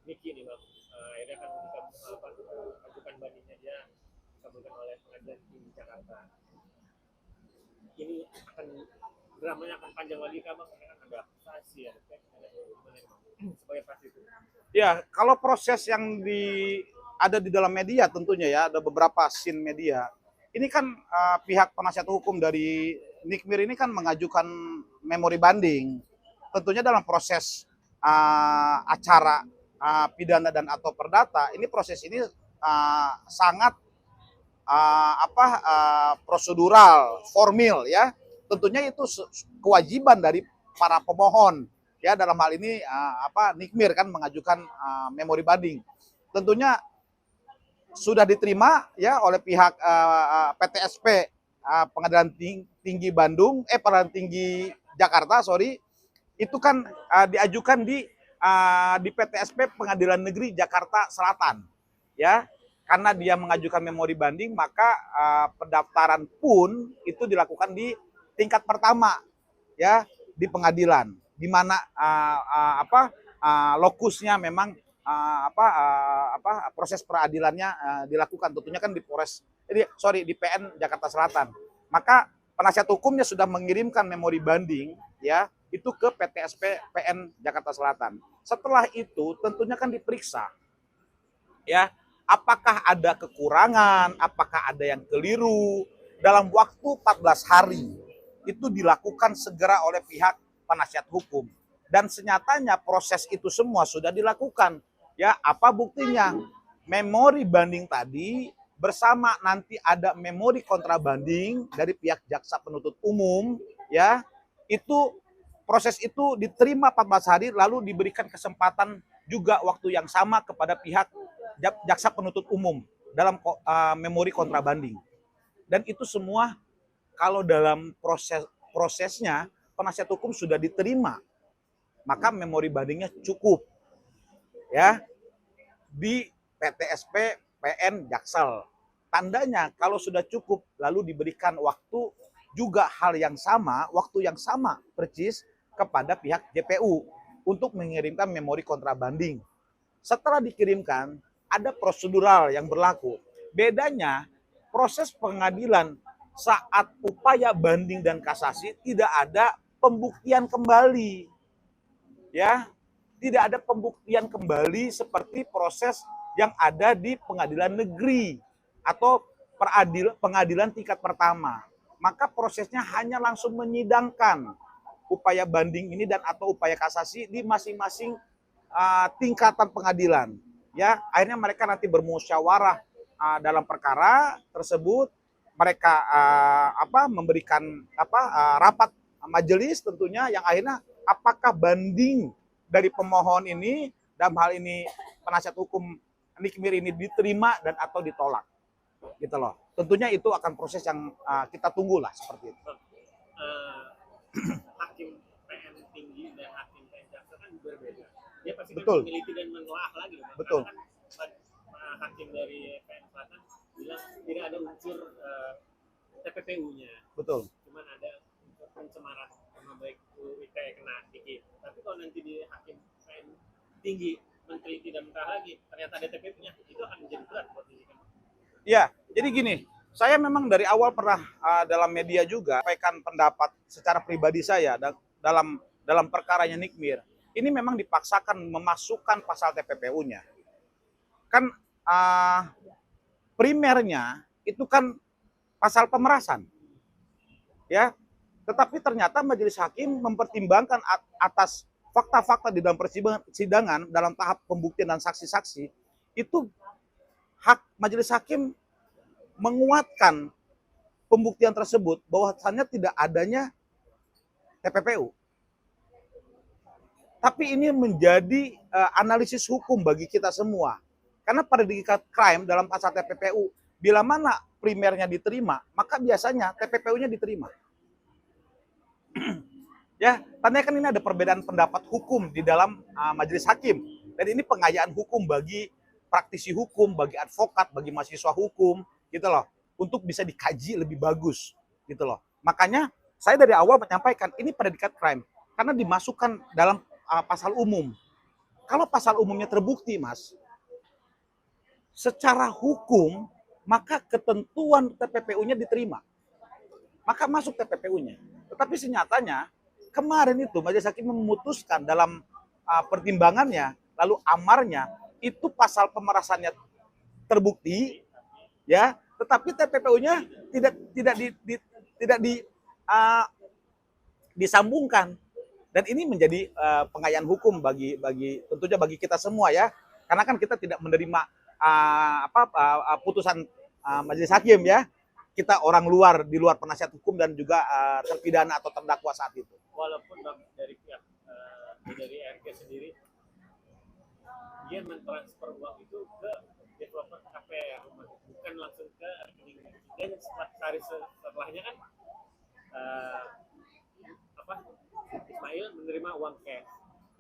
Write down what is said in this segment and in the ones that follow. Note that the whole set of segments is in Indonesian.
Niki nih bang, akhirnya kan ajukan bandingnya dia dikabulkan oleh pengadilan tinggi Jakarta. Ini akan dramanya akan panjang lagi kah bang? Karena kan ada kasasi, ada gimana nih, bang? Sebagai pasti itu. Ya, kalau proses yang ada di dalam media tentunya ya, ada beberapa scene media. Ini kan pihak penasihat hukum dari Nikmir ini kan mengajukan memori banding. Tentunya dalam proses acara pidana dan atau perdata, ini proses ini sangat prosedural, formil ya. Tentunya itu kewajiban dari para pemohon ya, dalam hal ini Nikmir kan mengajukan memori banding. Tentunya sudah diterima ya oleh pihak PTSP Pengadilan Tinggi Bandung, Pengadilan Tinggi Jakarta, sorry. Itu kan diajukan di PTSP Pengadilan Negeri Jakarta Selatan ya. Karena dia mengajukan memori banding, maka pendaftaran pun itu dilakukan di tingkat pertama ya, di pengadilan, di mana lokusnya memang proses peradilannya dilakukan, tentunya kan di di PN Jakarta Selatan. Maka penasihat hukumnya sudah mengirimkan memori banding ya, itu ke PTSP PN Jakarta Selatan. Setelah itu tentunya kan diperiksa ya, apakah ada kekurangan, apakah ada yang keliru. Dalam waktu 14 hari itu dilakukan segera oleh pihak penasihat hukum. Dan senyatanya proses itu semua sudah dilakukan. Ya, apa buktinya? Memori banding tadi bersama nanti ada memori kontrabanding dari pihak jaksa penuntut umum ya. Itu proses itu diterima 14 hari, lalu diberikan kesempatan juga waktu yang sama kepada pihak jaksa penuntut umum dalam memori kontrabanding. Dan itu semua kalau dalam prosesnya penasihat hukum sudah diterima, maka memori bandingnya cukup ya di PTSP PN Jaksel. Tandanya kalau sudah cukup lalu diberikan waktu juga hal yang sama, waktu yang sama persis kepada pihak JPU untuk mengirimkan memori kontrabanding. Setelah dikirimkan, ada prosedural yang berlaku. Bedanya, proses pengadilan saat upaya banding dan kasasi tidak ada pembuktian kembali. Ya, tidak ada pembuktian kembali seperti proses yang ada di pengadilan negeri atau pengadilan tingkat pertama. Maka prosesnya hanya langsung menyidangkan upaya banding ini dan atau upaya kasasi di masing-masing tingkatan pengadilan. Ya, akhirnya mereka nanti bermusyawarah dalam perkara tersebut. Mereka memberikan rapat majelis tentunya, yang akhirnya apakah banding dari pemohon ini, dalam hal ini penasihat hukum Nikmir ini, diterima dan atau ditolak, gitu loh. Tentunya itu akan proses yang kita tunggulah seperti itu. Hakim PN tinggi dan hakim PN jaksa kan berbeda. Dia pasti kan Betul. meneliti dan menelaah lagi. Betul. Karena kan hakim dari PN Selatan bilang tidak ada unsur TPPU-nya. Betul. Cuman ada unsur pencemaran nama baik UIT kena dikit. Tapi kalau nanti di hakim PN tinggi meneliti dan mentah lagi, ternyata ada TPPU-nya, itu akan menjadi berat buat diri kan. Ya, jadi gini, saya memang dari awal pernah dalam media juga sampaikan pendapat secara pribadi saya dalam perkaranya Nikmir. Ini memang dipaksakan memasukkan pasal TPPU-nya. Kan primernya itu kan pasal pemerasan. Ya. Tetapi ternyata majelis hakim mempertimbangkan atas fakta-fakta di dalam persidangan dalam tahap pembuktian dan saksi-saksi, itu hak majelis hakim menguatkan pembuktian tersebut bahwasannya tidak adanya TPPU. Tapi ini menjadi analisis hukum bagi kita semua. Karena predikat crime dalam pasal TPPU, bila mana primernya diterima, maka biasanya TPPU-nya diterima. Ya, tandanya kan ini ada perbedaan pendapat hukum di dalam majelis hakim. Dan ini pengayaan hukum bagi praktisi hukum, bagi advokat, bagi mahasiswa hukum, gitu loh, untuk bisa dikaji lebih bagus, gitu loh. Makanya saya dari awal menyampaikan ini predikat crime karena dimasukkan dalam pasal umum. Kalau pasal umumnya terbukti, Mas, secara hukum maka ketentuan TPPU-nya diterima. Maka masuk TPPU-nya. Tetapi senyatanya kemarin itu Majelis Hakim memutuskan dalam pertimbangannya, lalu amarnya itu pasal pemerasannya terbukti, ya, tetapi TPPU-nya tidak disambungkan. Dan ini menjadi pengayaan hukum bagi tentunya bagi kita semua ya, karena kan kita tidak menerima putusan majelis hakim ya, kita orang luar di luar penasihat hukum dan juga terpidana atau terdakwa saat itu. Walaupun dari pihak dari RG sendiri dia mentransfer uang itu ke developer KPR rumah, bukan langsung ke rekening. Dan sehari setelahnya kan Ismail menerima uang cash,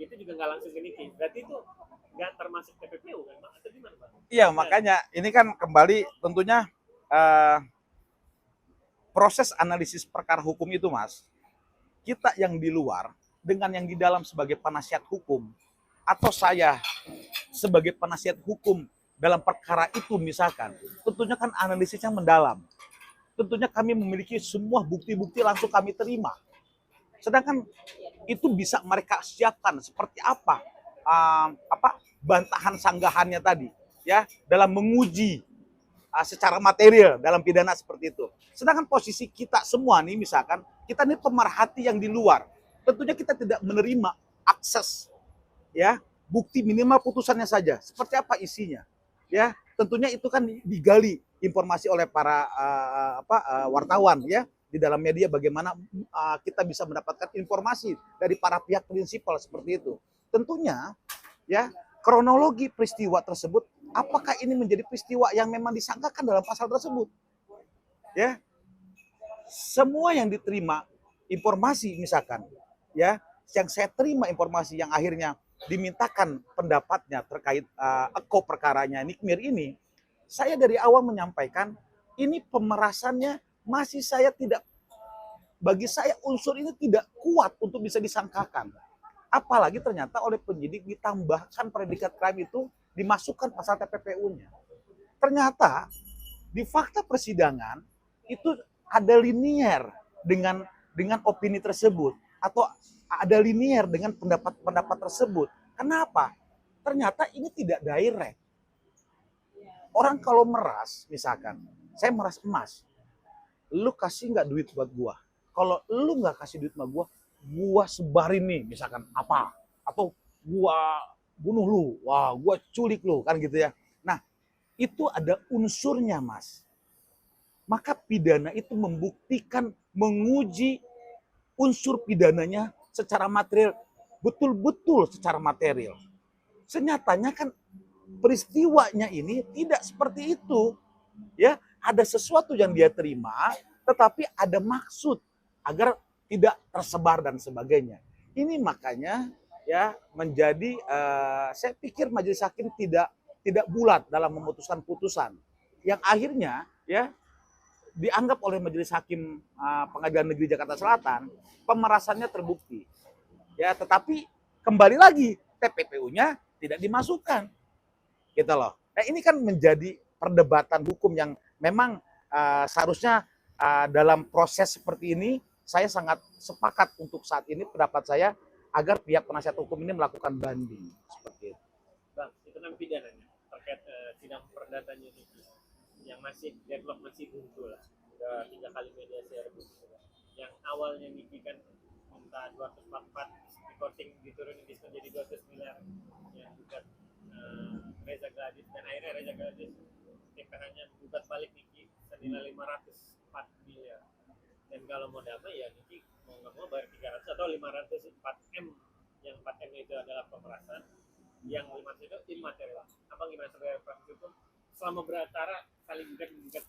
itu juga nggak langsung ke Niki. Berarti itu nggak termasuk TPPU kan, atau gimana, Pak? Iya, makanya ini kan kembali tentunya proses analisis perkara hukum itu, Mas. Kita yang di luar dengan yang di dalam sebagai penasihat hukum, atau saya sebagai penasihat hukum dalam perkara itu misalkan, tentunya kan analisisnya mendalam. Tentunya kami memiliki semua bukti-bukti langsung kami terima. Sedangkan itu bisa mereka siapkan seperti apa bantahan sanggahannya tadi ya dalam menguji secara material dalam pidana seperti itu. Sedangkan posisi kita semua nih misalkan kita nih pemerhati yang di luar, tentunya kita tidak menerima akses ya bukti minimal putusannya saja seperti apa isinya ya, tentunya itu kan digali informasi oleh para wartawan ya di dalam media, bagaimana kita bisa mendapatkan informasi dari para pihak prinsipal seperti itu. Tentunya ya kronologi peristiwa tersebut, apakah ini menjadi peristiwa yang memang disangkakan dalam pasal tersebut ya, semua yang diterima informasi misalkan ya, yang saya terima informasi yang akhirnya dimintakan pendapatnya terkait perkaranya Nikmir ini, saya dari awal menyampaikan ini pemerasannya masih bagi saya unsur ini tidak kuat untuk bisa disangkakan. Apalagi ternyata oleh penyidik ditambahkan predikat crime itu dimasukkan pasal TPPU-nya. Ternyata di fakta persidangan itu ada linier dengan opini tersebut atau ada linier dengan pendapat tersebut. Kenapa? Ternyata ini tidak direct. Orang kalau meras, misalkan, saya meras emas, lu kasih nggak duit buat gua? Kalau lu nggak kasih duit sama gua sebarin nih, misalkan apa? Atau gua bunuh lu, wah gua culik lu, kan gitu ya. Nah, itu ada unsurnya, Mas. Maka pidana itu membuktikan, menguji unsur pidananya secara material, betul-betul secara material. Senyatanya kan peristiwanya ini tidak seperti itu. Ya, ada sesuatu yang dia terima, tetapi ada maksud agar tidak tersebar dan sebagainya. Ini makanya ya menjadi saya pikir majelis hakim tidak bulat dalam memutuskan putusan yang akhirnya ya dianggap oleh majelis hakim Pengadilan Negeri Jakarta Selatan pemerasannya terbukti. Ya, tetapi kembali lagi TPPU-nya tidak dimasukkan. Gitu loh. Nah, ini kan menjadi perdebatan hukum yang memang seharusnya dalam proses seperti ini saya sangat sepakat untuk saat ini pendapat saya agar pihak penasihat hukum ini melakukan banding seperti itu. Bang, itu kan pidananya terkait sidang perdatanya ini yang masih deadlock, masih buntu lah. Udah 3 kali mediasi rebus. Yang awalnya Niki kan minta 244, recording diturunin diskon jadi 200 miliar. Yang juga Reza Gladys, dan akhirnya Reza Gladys TPH-nya gugat balik Niki senilai 504 miliar. Dan kalau mau damai ya Niki mau nggak mau bayar 300 atau 504 M, yang 4 M itu adalah pemerasan, yang 500 itu immaterial. Apa gimana sebagai praktisi hukum selama beracara saling gugat?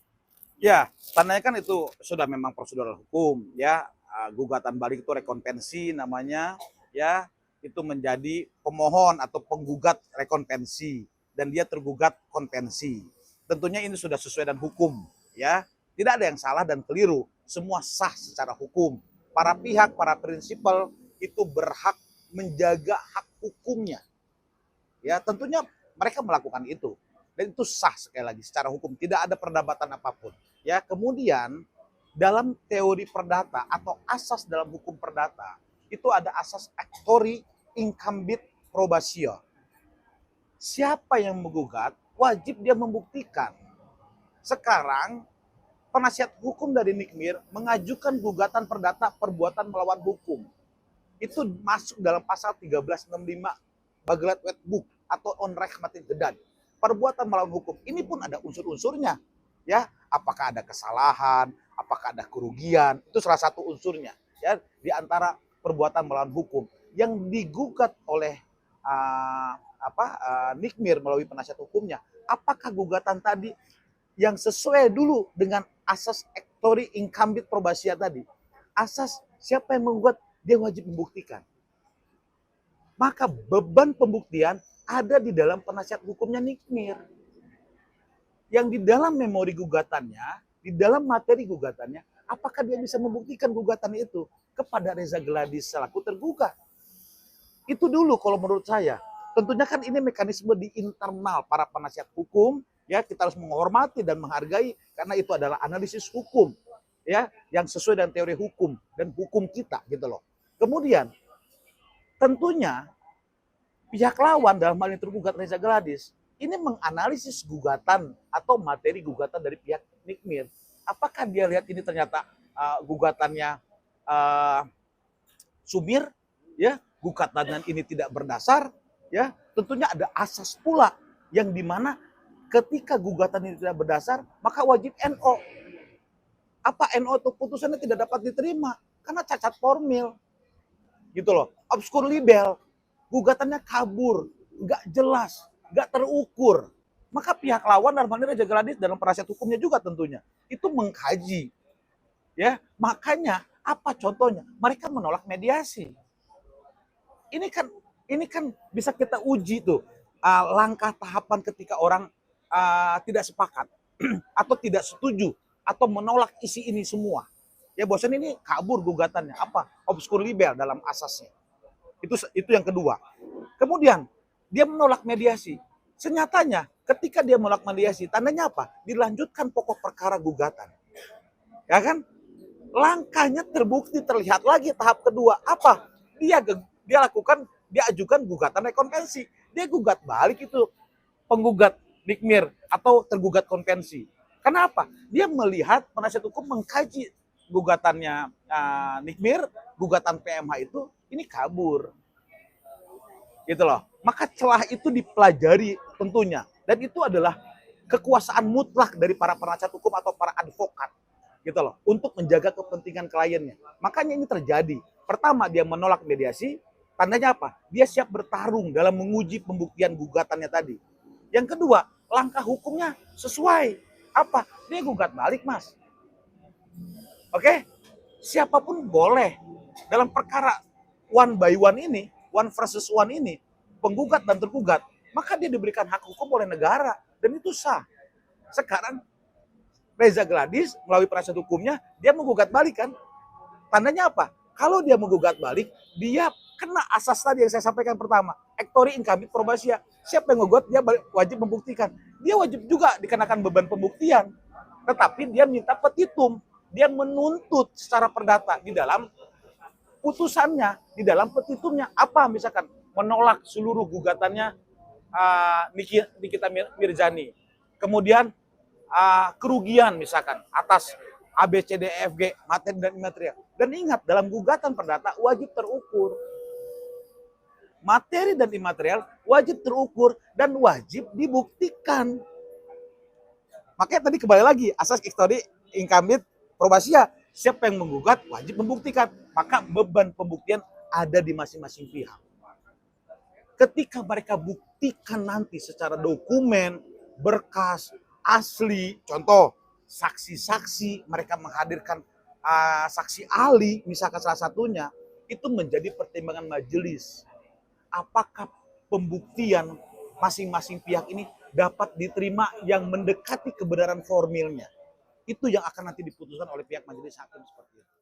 Ya, tandanya kan itu sudah memang prosedural hukum ya. Gugatan balik itu rekonvensi namanya ya, itu menjadi pemohon atau penggugat rekonvensi dan dia tergugat konvensi. Tentunya ini sudah sesuai dengan hukum ya. Tidak ada yang salah dan keliru, semua sah secara hukum. Para pihak, para prinsipal itu berhak menjaga hak hukumnya. ya tentunya mereka melakukan itu. Dan itu sah sekali lagi secara hukum, tidak ada perdebatan apapun. Ya, kemudian dalam teori perdata atau asas dalam hukum perdata itu ada asas actori incambit probatio. Siapa yang menggugat wajib dia membuktikan. Sekarang penasihat hukum dari Nikmir mengajukan gugatan perdata perbuatan melawan hukum. Itu masuk dalam pasal 1365 Bagelat Wetboek atau onrechtmatig gedaan. Perbuatan melawan hukum. Ini pun ada unsur-unsurnya. Ya, apakah ada kesalahan, apakah ada kerugian, itu salah satu unsurnya. Ya, di antara perbuatan melawan hukum yang digugat oleh Nikmir melalui penasihat hukumnya. Apakah gugatan tadi yang sesuai dulu dengan asas actori incambit probatio tadi? Asas siapa yang menggugat, dia wajib membuktikan. Maka beban pembuktian ada di dalam penasihat hukumnya Nikmir. Yang di dalam memori gugatannya, di dalam materi gugatannya, apakah dia bisa membuktikan gugatan itu kepada Reza Gladys selaku tergugat? Itu dulu kalau menurut saya. Tentunya kan ini mekanisme di internal para penasihat hukum, ya kita harus menghormati dan menghargai karena itu adalah analisis hukum, ya yang sesuai dengan teori hukum dan hukum kita gitu loh. Kemudian tentunya pihak lawan dalam hal ini tergugat Reza Gladys ini menganalisis gugatan atau materi gugatan dari pihak Nikmir. Apakah dia lihat ini ternyata gugatannya sumir, ya gugatan ini tidak berdasar, ya tentunya ada asas pula yang dimana ketika gugatan ini tidak berdasar maka wajib NO. Apa NO itu putusannya tidak dapat diterima karena cacat formil, gitu loh, obskur libel. Gugatannya kabur, nggak jelas, nggak terukur. Maka pihak lawan dalam hal ini Reza Gladys dalam penasihat hukumnya juga tentunya itu mengkaji. Ya, makanya apa contohnya? Mereka menolak mediasi. Ini kan bisa kita uji tuh langkah tahapan ketika orang tidak sepakat atau tidak setuju atau menolak isi ini semua. Ya bosan ini kabur gugatannya apa? Obskur libel dalam asasnya. Itu yang kedua. Kemudian dia menolak mediasi. Senyatanya ketika dia menolak mediasi, tandanya apa? Dilanjutkan pokok perkara gugatan. Ya kan? Langkahnya terbukti terlihat lagi tahap kedua. Apa? Dia ajukan gugatan rekonvensi. Dia gugat balik itu penggugat Nikmir atau tergugat konvensi. Kenapa? Dia melihat penasihat hukum mengkaji gugatannya Nikmir, gugatan PMH itu ini kabur. Gitu loh. Maka celah itu dipelajari tentunya. Dan itu adalah kekuasaan mutlak dari para penasihat hukum atau para advokat. Gitu loh. Untuk menjaga kepentingan kliennya. Makanya ini terjadi. Pertama dia menolak mediasi. Tandanya apa? Dia siap bertarung dalam menguji pembuktian gugatannya tadi. Yang kedua, langkah hukumnya sesuai. Apa? Dia gugat balik, Mas. Oke? Siapapun boleh. Dalam perkara one by one ini, one versus one ini, penggugat dan tergugat, maka dia diberikan hak hukum oleh negara. Dan itu sah. Sekarang, Reza Gladys melalui penasihat hukumnya, dia menggugat balik kan? Tandanya apa? Kalau dia menggugat balik, dia kena asas tadi yang saya sampaikan pertama. Actori incambit probatio. Siapa yang menggugat, dia wajib membuktikan. Dia wajib juga dikenakan beban pembuktian. Tetapi dia minta petitum. Dia menuntut secara perdata di dalam putusannya, di dalam petitumnya. Apa misalkan? Menolak seluruh gugatannya Nikita Mirzani. Kemudian kerugian misalkan atas ABCDEFG, materi dan imaterial. Dan ingat, dalam gugatan perdata wajib terukur. Materi dan imaterial wajib terukur dan wajib dibuktikan. Makanya tadi kembali lagi, asas actori incambit probatio. Siapa yang menggugat wajib membuktikan. Maka beban pembuktian ada di masing-masing pihak. Ketika mereka buktikan nanti secara dokumen, berkas, asli, contoh, saksi-saksi, mereka menghadirkan saksi ahli, misalkan salah satunya, itu menjadi pertimbangan majelis. Apakah pembuktian masing-masing pihak ini dapat diterima yang mendekati kebenaran formilnya. Itu yang akan nanti diputuskan oleh pihak majelis hakim seperti itu.